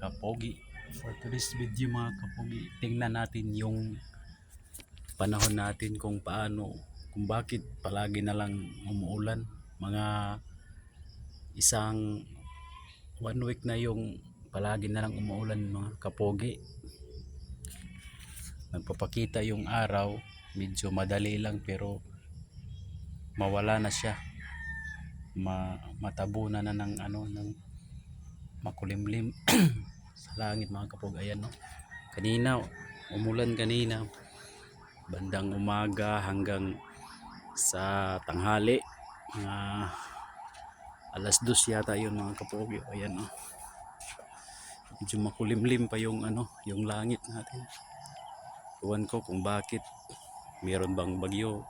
kapogi. For today's video mga kapogi, tingnan natin yung panahon natin kung paano, kung bakit palagi na lang umuulan. Mga isang 1 week na yung palagi na lang umuulan mga kapogi. Nagpapakita yung araw, medyo madali lang pero mawala na siya. Matabunan na ng ng makulimlim sa langit mga kapog. Ayan no, kanina umulan, kanina bandang umaga hanggang sa tanghali, mga alas 2 yata yun mga kapog. Ayan no, medyo makulimlim pa yung yung langit natin. Iwan ko kung bakit, meron bang bagyo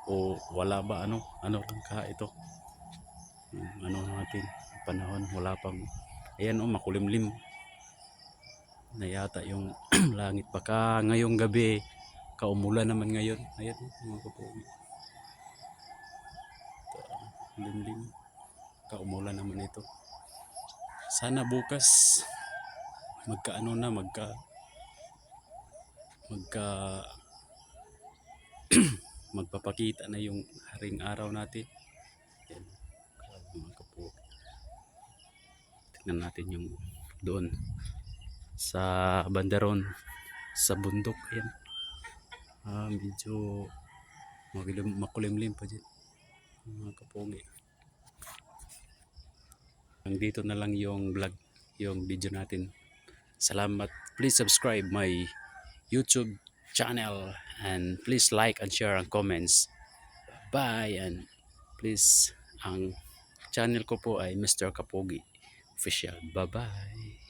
o wala ba, ano lang ka ito, natin panahon, wala pang. Ayan o, makulimlim na yata yung langit. Baka ngayong gabi kaumulan naman ngayon. Ayan mga kapogi, limlim, kaumulan naman ito. Sana bukas magpapakita na yung haring araw natin. Ayan mga kapogi, tingnan natin yung doon sa bandaron sa bundok. Ayan, medyo makulimlim pa dyan mga kapogi. Dito na lang yung vlog, yung video natin. Salamat. Please subscribe my YouTube channel and please like and share and comments. Bye, and please, ang channel ko po ay Mr. Kapogi Official. Bye bye.